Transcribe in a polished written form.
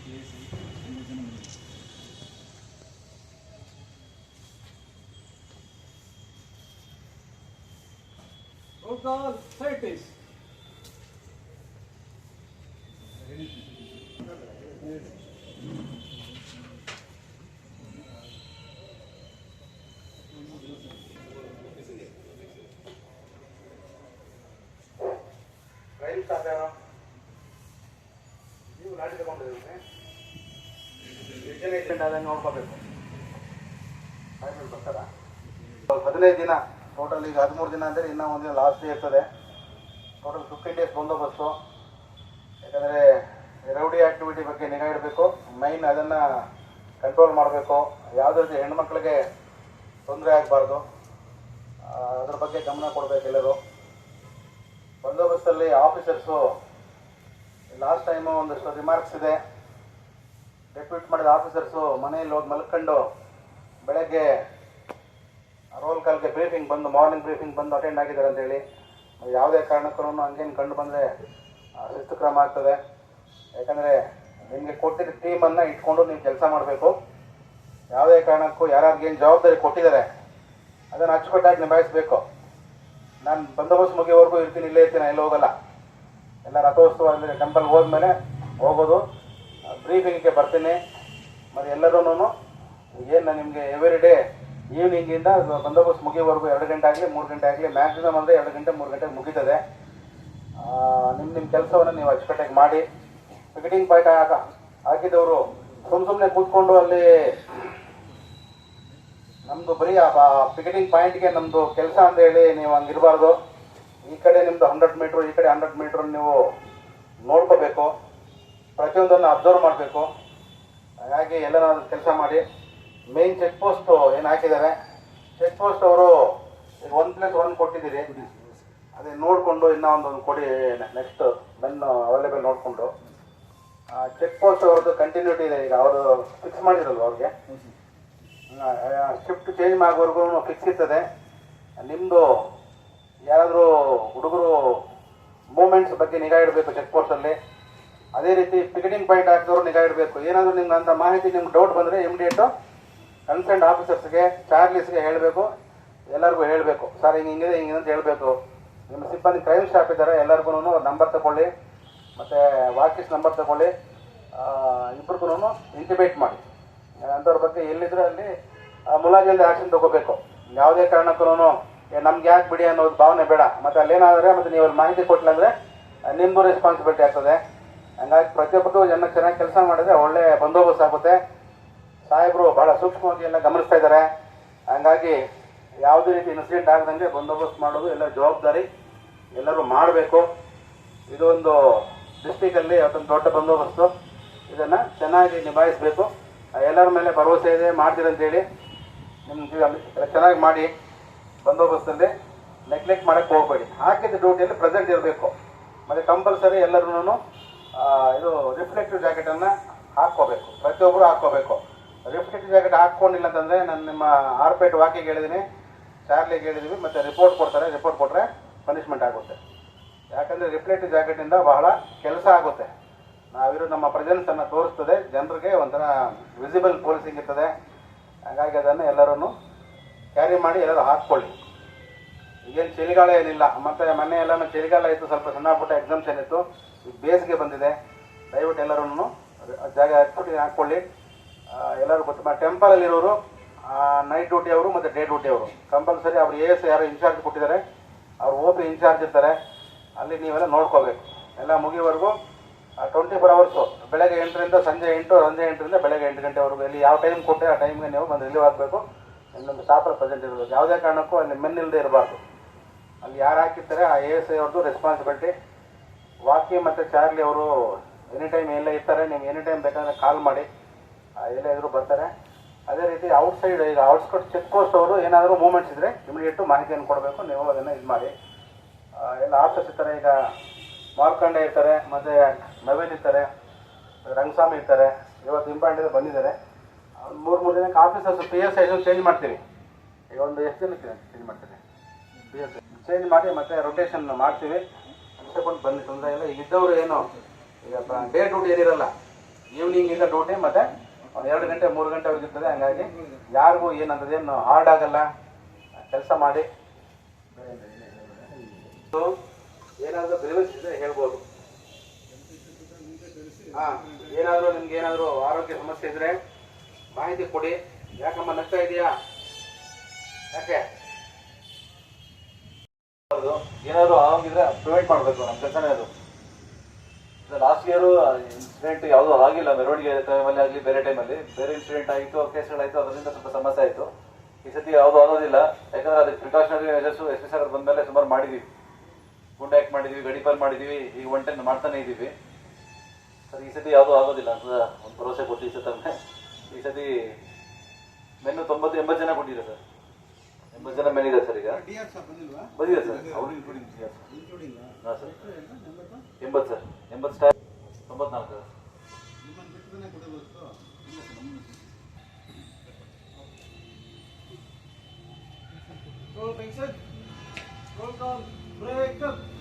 Roll call, side please. Rail stop ಯಾರು ನೀವು ಲಾಟಿ ತಗೊಂಡಿದ್ರೆ ರಿಜನೇಷನ್ ಆದಂಗೆ ನೋಡ್ಕೋಬೇಕು. ಬರ್ತಾರ 15 ದಿನ ಟೋಟಲ್. ಈಗ 13 ದಿನ ಅಂದರೆ ಇನ್ನೂ ಒಂದಿನ ಲಾಸ್ಟ್ ಡೇ ಇರ್ತದೆ. Total 15 days bandobast. ಯಾಕಂದರೆ ರೌಡಿ ಆ್ಯಕ್ಟಿವಿಟಿ ಬಗ್ಗೆ ನಿಗಾ ಇಡಬೇಕು. ಮೈನ್ ಅದನ್ನು ಕಂಟ್ರೋಲ್ ಮಾಡಬೇಕು. ಯಾವುದೇ ರೀತಿ ಹೆಣ್ಮಕ್ಳಿಗೆ ತೊಂದರೆ ಆಗಬಾರ್ದು, ಅದ್ರ ಬಗ್ಗೆ ಗಮನ ಕೊಡಬೇಕು ಎಲ್ಲರೂ. ಬಂದೋಬಸ್ತಲ್ಲಿ ಆಫೀಸರ್ಸು ಲಾಸ್ಟ್ ಟೈಮು ಒಂದಷ್ಟು ರಿಮಾರ್ಕ್ಸ್ ಇದೆ. ಡೆಪ್ಯೂಟ್ ಮಾಡಿದ ಆಫೀಸರ್ಸು ಮನೆಯಲ್ಲಿ ಹೋಗಿ ಮಲ್ಕೊಂಡು ಬೆಳಗ್ಗೆ ರೋಲ್ ಕಾಲ್ಗೆ ಬ್ರೀಫಿಂಗ್ ಬಂದು, ಮಾರ್ನಿಂಗ್ ಬ್ರೀಫಿಂಗ್ ಬಂದು ಅಟೆಂಡ್ ಆಗಿದ್ದಾರೆ ಅಂತೇಳಿ. ಯಾವುದೇ ಕಾರಣಕ್ಕೂ ಹಂಗೇನು ಕಂಡು ಬಂದರೆ ಶಿಸ್ತು ಕ್ರಮ ಆಗ್ತದೆ. ಯಾಕಂದರೆ ನಿಮಗೆ ಕೊಟ್ಟಿದ್ದ ಟೀಮನ್ನು ಇಟ್ಕೊಂಡು ನೀವು ಕೆಲಸ ಮಾಡಬೇಕು. ಯಾವುದೇ ಕಾರಣಕ್ಕೂ ಯಾರ್ಯಾರಿಗೇನು ಜವಾಬ್ದಾರಿ ಕೊಟ್ಟಿದ್ದಾರೆ ಅದನ್ನು ಅಚ್ಚುಕಟ್ಟಾಗಿ ನಿಭಾಯಿಸಬೇಕು. ನಾನು ಬಂದೋಬಸ್ತ್ ಮುಗಿಯೋವರೆಗೂ ಇರ್ತೀನಿ, ಇಲ್ಲೇ ಇರ್ತೀನಿ, ಎಲ್ಲೂ ಹೋಗಲ್ಲ. ಎಲ್ಲ ರಥೋತ್ಸವ ಅಂದರೆ ಟೆಂಪಲ್ಗೆ ಹೋದ್ಮೇಲೆ ಹೋಗೋದು. ಬ್ರೀಫಿಂಗಿಗೆ ಬರ್ತೀನಿ. ಮತ್ತು ಎಲ್ಲರೂ ಏನು ನಿಮಗೆ ಎವ್ರಿ ಡೇ ಈವ್ನಿಂಗಿಂದ ಬಂದೋಬಸ್ತ್ ಮುಗಿಯೋವರೆಗೂ 2 ಗಂಟೆ ಆಗಲಿ 3 ಗಂಟೆ ಆಗಲಿ, ಮ್ಯಾಕ್ಸಿಮಮ್ ಅಂದರೆ 2 ಗಂಟೆ 3 ಗಂಟೆಗೆ ಮುಗೀತದೆ. ನಿಮ್ಮ ಕೆಲಸವನ್ನು ನೀವು ಅಚ್ಚುಕಟ್ಟಾಗಿ ಮಾಡಿ. ಪಿಕೆಟಿಂಗ್ ಪಾಯಿಂಟ್ ಹಾಕಿದವರು ಸುಮ್ಮನೆ ಕೂತ್ಕೊಂಡು ಅಲ್ಲಿ ನಮ್ಮದು ಬರೀ ಆ ಪಿಕೆಟಿಂಗ್ ಪಾಯಿಂಟ್ಗೆ ನಮ್ಮದು ಕೆಲಸ ಅಂತ ಹೇಳಿ ನೀವು ಹಂಗಿರಬಾರ್ದು. ಈ ಕಡೆ ನಿಮ್ಮದು 100 ಮೀಟ್ರು, ಈ ಕಡೆ 100 ಮೀಟ್ರ್ ನೀವು ನೋಡ್ಕೋಬೇಕು. ಪ್ರತಿಯೊಂದನ್ನು ಅಬ್ಸರ್ವ್ ಮಾಡಬೇಕು. ಹಾಗಾಗಿ ಎಲ್ಲ ಕೆಲಸ ಮಾಡಿ. ಮೇನ್ ಚೆಕ್ ಪೋಸ್ಟು ಏನು ಹಾಕಿದ್ದಾರೆ, ಚೆಕ್ ಪೋಸ್ಟ್ ಅವರು ಈಗ 1+1 ಕೊಟ್ಟಿದ್ದೀರಿ, ಅದೇ ನೋಡಿಕೊಂಡು ಇನ್ನೂ ಒಂದು ಕೊಡಿ. ನೆಕ್ಸ್ಟ್ ಬೆನ್ನು ಅವೈಲೇಬಲ್ ನೋಡಿಕೊಂಡು ಚೆಕ್ ಪೋಸ್ಟ್ ಅವ್ರದ್ದು ಕಂಟಿನ್ಯೂಟಿ ಇದೆ. ಈಗ ಅವರು ಫಿಕ್ಸ್ ಮಾಡಿರಲ್ವ ಅವ್ರಿಗೆ, ಶಿಫ್ಟ್ ಚೇಂಜ್ ಆಗೋವರೆಗೂ ಫಿಕ್ಸ್ ಇರ್ತದೆ. ನಿಮ್ಮದು ಯಾರಾದರೂ ಹುಡುಗರು ಮೂಮೆಂಟ್ಸ್ ಬಗ್ಗೆ ನಿಗಾ ಇಡಬೇಕು ಚೆಕ್ ಪೋಸ್ಟಲ್ಲಿ. ಅದೇ ರೀತಿ ಪಿಕೆಟಿಂಗ್ ಪಾಯಿಂಟ್ ಹಾಕಿದವರು ನಿಗಾ ಇಡಬೇಕು. ಏನಾದರೂ ನಿಮ್ಗೆ ಅಂತ ಮಾಹಿತಿ ನಿಮ್ಗೆ ಡೌಟ್ ಬಂದರೆ ಇಮಿಡಿಯೇಟು ಕನ್ಸರ್ನ್ ಆಫೀಸರ್ಸ್ಗೆ, ಚಾರ್ಲೀಸ್ಗೆ ಹೇಳಬೇಕು. ಎಲ್ಲರಿಗೂ ಹೇಳಬೇಕು, ಸರ್ ಹಿಂಗಿದೆ ಹಿಂಗಿದೆ ಅಂತ ಹೇಳಬೇಕು. ನಿಮ್ಮ ಸಿಬ್ಬಂದಿ ಕ್ರೈಮ್ ಸ್ಟಾಫ್ ಇದ್ದಾರೆ, ಎಲ್ಲರಿಗೂ ನಂಬರ್ ತಗೊಳ್ಳಿ, ಮತ್ತು ವಾಕಿಸ್ ನಂಬರ್ ತಗೊಳ್ಳಿ. ಇಬ್ಬರಿಗೂ ಇಂಟಿಮೇಟ್ ಮಾಡಿ. ಅಂಥವ್ರ ಬಗ್ಗೆ ಎಲ್ಲಿದ್ರೆ ಅಲ್ಲಿ ಮುಲಾಜಿಲ್ಲದೆ ಆ್ಯಕ್ಷನ್ ತೊಗೋಬೇಕು. ಯಾವುದೇ ಕಾರಣಕ್ಕೂ ನಮ್ಗೆ ಯಾಕೆ ಬಿಡಿ ಅನ್ನೋದು ಭಾವನೆ ಬೇಡ. ಮತ್ತು ಅಲ್ಲೇನಾದರೆ ಮತ್ತು ನೀವು ಅಲ್ಲಿ ಮಾಹಿತಿ ಕೊಟ್ಟಿಲ್ಲ ಅಂದರೆ ನಿಮ್ಮದು ರೆಸ್ಪಾನ್ಸಿಬಿಲಿಟಿ ಆಗ್ತದೆ. ಹಂಗಾಗಿ ಪ್ರತಿಯೊಬ್ಬರು ಜನಕ್ಕೆ ಚೆನ್ನಾಗಿ ಕೆಲಸ ಮಾಡಿದ್ರೆ ಒಳ್ಳೆ ಬಂದೋಬಸ್ತ್ ಆಗುತ್ತೆ. ಸಾಹೇಬರು ಭಾಳ ಸೂಕ್ಷ್ಮವಾಗಿ ಎಲ್ಲ ಗಮನಿಸ್ತಾ ಇದ್ದಾರೆ. ಹಂಗಾಗಿ ಯಾವುದೇ ರೀತಿ ಇನ್ಸಿಡೆಂಟ್ ಆಗದಂಗೆ ಬಂದೋಬಸ್ತ್ ಮಾಡೋದು ಎಲ್ಲ ಜವಾಬ್ದಾರಿ ಎಲ್ಲರೂ ಮಾಡಬೇಕು. ಇದೊಂದು ಡಿಸ್ಟಿಕಲ್ಲಿ ಅದೊಂದು ದೊಡ್ಡ ಬಂದೋಬಸ್ತು. ಇದನ್ನು ಚೆನ್ನಾಗಿ ನಿಭಾಯಿಸಬೇಕು. ಎಲ್ಲರ ಮೇಲೆ ಭರವಸೆ ಇದೆ, ಮಾಡ್ತೀರಂತೇಳಿ. ನಿಮ್ಗೆ ಚೆನ್ನಾಗಿ ಮಾಡಿ. ಬಂದೋಬಸ್ತಲ್ಲಿ ನೆಗ್ಲೆಕ್ಟ್ ಮಾಡೋಕ್ಕೆ ಹೋಗಬೇಡಿ. ಹಾಕಿದ ಡ್ಯೂಟಿಯಲ್ಲಿ ಪ್ರೆಸೆಂಟ್ ಇರಬೇಕು. ಮತ್ತು ಕಂಪಲ್ಸರಿ ಎಲ್ಲರೂ ಇದು ರಿಫ್ಲೆಕ್ಟಿವ್ ಜಾಕೆಟನ್ನು ಹಾಕ್ಕೋಬೇಕು. ಪ್ರತಿಯೊಬ್ಬರು ಹಾಕ್ಕೋಬೇಕು. ರಿಫ್ಲೆಕ್ಟಿವ್ ಜಾಕೆಟ್ ಹಾಕ್ಕೊಂಡಿಲ್ಲ ಅಂತಂದರೆ ನಾನು ನಿಮ್ಮ ಆರ್ಪೇಟ್ ವಾಕಿಗೆ ಹೇಳಿದ್ದೀನಿ, ಚಾರ್ಲಿಗೆ ಹೇಳಿದ್ದೀವಿ, ಮತ್ತು ರಿಪೋರ್ಟ್ ಕೊಡ್ತಾರೆ. ರಿಪೋರ್ಟ್ ಕೊಟ್ಟರೆ ಪನಿಷ್ಮೆಂಟ್ ಆಗುತ್ತೆ. ಯಾಕಂದರೆ ರಿಫ್ಲೆಕ್ಟಿವ್ ಜಾಕೆಟಿಂದ ಬಹಳ ಕೆಲಸ ಆಗುತ್ತೆ. ನಾವಿರೋ ನಮ್ಮ ಪ್ರೆಸೆನ್ಸನ್ನು ತೋರಿಸ್ತದೆ, ಜನರಿಗೆ ಒಂಥರ ವಿಸಿಬಲ್ ಪೋಲಿಸಿಂಗ್ ಇರ್ತದೆ. ಹಾಗಾಗಿ ಅದನ್ನು ಎಲ್ಲರೂ ಕ್ಯಾರಿ ಮಾಡಿ ಎಲ್ಲರೂ ಹಾಕ್ಕೊಳ್ಳಿ. ಈಗೇನು ಚಳಿಗಾಲ ಏನಿಲ್ಲ. ಮತ್ತು ಮೊನ್ನೆ ಎಲ್ಲ ಚಳಿಗಾಲ ಇತ್ತು, ಸ್ವಲ್ಪ ಸಣ್ಣ ಪುಟ್ಟ ಎಕ್ಸಾಮ್ಷನ್ ಇತ್ತು. ಈಗ ಬೇಸಿಗೆ ಬಂದಿದೆ. ದಯವಿಟ್ಟು ಎಲ್ಲರೂ ಜಾಗ ಹಾಕ್ಕೊಳ್ಳಿ. ಎಲ್ಲರೂ ಗೊತ್ತು. ಟೆಂಪಲಲ್ಲಿರೋರು ನೈಟ್ ಡ್ಯೂಟಿ ಅವರು ಮತ್ತು ಡೇ ಡ್ಯೂಟಿ ಅವರು ಕಂಪಲ್ಸರಿ ಅವ್ರು ಯಾರು ಇನ್ಚಾರ್ಜ್ ಕೊಟ್ಟಿದ್ದಾರೆ ಅವ್ರು OP ಇನ್ಚಾರ್ಜ್ ಇರ್ತಾರೆ. ಅಲ್ಲಿ ನೀವೆಲ್ಲ ನೋಡ್ಕೋಬೇಕು. ಎಲ್ಲ ಮುಗಿಯೋವರೆಗೂ 24 ಅವರ್ಸು ಬೆಳಗ್ಗೆ 8ರಿಂದ ಸಂಜೆ 8, ಸಂಜೆ 8ರಿಂದ ಬೆಳಗ್ಗೆ 8 ಗಂಟೆವರೆಗೂ ಎಲ್ಲಿ ಯಾವ ಟೈಮ್ ಕೊಟ್ಟೆ ಆ ಟೈಮ್ಗೆ ನೀವು ಬಂದು ರಿಲೀವ್ ಆಗಬೇಕು. ಇನ್ನೊಂದು ಸ್ಟಾಫಲ್ಲಿ ಪ್ರೆಸೆಂಟ್ ಇರಬೇಕು. ಯಾವುದೇ ಕಾರಣಕ್ಕೂ ಅಲ್ಲಿ ಮೆನ್ ಇಲ್ಲದೆ ಇರಬಾರ್ದು. ಅಲ್ಲಿ ಯಾರು ಹಾಕಿರ್ತಾರೆ ಆ ASI ಅವ್ರದ್ದು ರೆಸ್ಪಾನ್ಸಿಬಿಲಿಟಿ. ವಾಕಿ ಮತ್ತು ಚಾರ್ಲಿ ಅವರು ಎನಿ ಟೈಮ್ ಎಲ್ಲೇ ಇರ್ತಾರೆ. ನೀವು ಎನಿ ಟೈಮ್ ಬೇಕಾದ್ರೆ ಕಾಲ್ ಮಾಡಿ, ಎಲ್ಲೇ ಇದ್ರೂ ಬರ್ತಾರೆ. ಅದೇ ರೀತಿ ಔಟ್ಸೈಡ್ ಈಗ ಔಟ್ಸ್ಕರ್ಟ್ ಚೆಕ್ ಪೋಸ್ಟ್ ಅವರು ಏನಾದರೂ ಮೂಮೆಂಟ್ಸ್ ಇದ್ದರೆ ಇಮಿಡಿಯೇಟು ಮಾಹಿತಿಯನ್ನು ಕೊಡಬೇಕು. ನೀವು ಅದನ್ನು ಇದು ಮಾಡಿ. ಎಲ್ಲ ಆಫೀಸರ್ಸ್ ಇರ್ತಾರೆ. ಈಗ ಮಾರ್ಕಂಡೆ ಇರ್ತಾರೆ, ಮತ್ತು ನವೀನ್ ಇರ್ತಾರೆ, ರಂಗಸ್ವಾಮಿ ಇರ್ತಾರೆ. ಇವತ್ತು ಇಂಪಾರ್ಟೆಂಟ್ ಬಂದಿದ್ದಾರೆ. 3 ದಿನಕ್ಕೆ ಆಫೀಸರ್ಸ್ PSI ಚೇಂಜ್ ಮಾಡ್ತೀವಿ. ಈಗ ಒಂದು ಎಷ್ಟು ದಿನಕ್ಕೆ ಚೇಂಜ್ ಮಾಡ್ತೀವಿ? PSI ಚೇಂಜ್ ಮಾಡಿ ಮತ್ತು ರೊಟೇಷನ್ ಮಾಡ್ತೀವಿ. ಬಂದು ತೊಂದರೆ ಇಲ್ಲ. ಈಗ ಇದ್ದವರು ಏನು ಈಗ ಡೇ ಡ್ಯೂಟಿ ಏನಿರಲ್ಲ, ಈವ್ನಿಂಗಿಂದ ಡ್ಯೂಟಿ ಮತ್ತೆ 2 ಗಂಟೆ 3 ಗಂಟೆವರೆಗೆ ಇರ್ತದೆ. ಹಂಗಾಗಿ ಯಾರಿಗೂ ಏನಂತದೇನು ಹಾರ್ಡ್ ಆಗಲ್ಲ, ಕೆಲಸ ಮಾಡಿ. ಏನಾದರೂ ಗ್ರೀವೆನ್ಸ್ ಇದ್ರೆ ಹೇಳ್ಬೋದು. ಏನಾದರೂ ನಿಮ್ಗೆ ಏನಾದರೂ ಆರೋಗ್ಯ ಸಮಸ್ಯೆ ಇದ್ರೆ ಮಾಹಿತಿ ಕೊಡಿ. ಯಾಕಮ್ಮ ನಷ್ಟ ಇದೆಯಾ, ಯಾಕೆ ಏನಾದರೂ ಆಗಿದ್ರೆ ಪ್ರಿವೆಂಟ್ ಮಾಡಬೇಕು, ನಮ್ಮ ಕೆಲಸನೇ ಅದು. ಲಾಸ್ಟ್ ಇಯರು ಇನ್ಸಿಡೆಂಟ್ ಯಾವುದೂ ಆಗಿಲ್ಲ, ಮೆರವಣಿಗೆ ಟೈಮಲ್ಲಿ ಆಗಲಿ ಬೇರೆ ಟೈಮಲ್ಲಿ ಬೇರೆ ಇನ್ಸಿಡೆಂಟ್ ಆಯಿತು, ಕೇಸ್ಗಳಾಯಿತು, ಅದರಿಂದ ಸ್ವಲ್ಪ ಸಮಸ್ಯೆ ಆಯಿತು. ಈ ಸತಿ ಯಾವುದೂ ಆಗೋದಿಲ್ಲ, ಯಾಕಂದರೆ ಅದಕ್ಕೆ precautionary measures S P sir ಬಂದಮೇಲೆ ಸುಮಾರು ಮಾಡಿದ್ದೀವಿ. ಗುಂಡ್ ಆ್ಯಕ್ಟ್ ಮಾಡಿದ್ದೀವಿ, ಗಡಿಪಾಲ್ ಮಾಡಿದ್ದೀವಿ, ಈಗ 1 ಟೈಮ್ ಮಾಡ್ತಾನೆ ಇದ್ದೀವಿ ಸರ್. ಈ ಸತಿ ಯಾವುದೂ ಆಗೋದಿಲ್ಲ ಅಂತ ಒಂದು ಭರವಸೆ ಕೊಟ್ಟು ಈ ಸತಿ ಈ ಸತಿ ಮೆನ್ನು 90-80 ಜನ ಕೊಟ್ಟಿದ್ದಾರೆ ಸರ್. 80 ಜನ ಮೆನ್ ಇದೆ ಸರ್. ಈಗ ಬಂದಿದೆ ಸರ್, ಅವರು ಇನ್ಕ್ಲೂಡಿಂಗ್ ಹಾಂ sir. 80 sir, 80 staff 94 sir. Roll call, break up.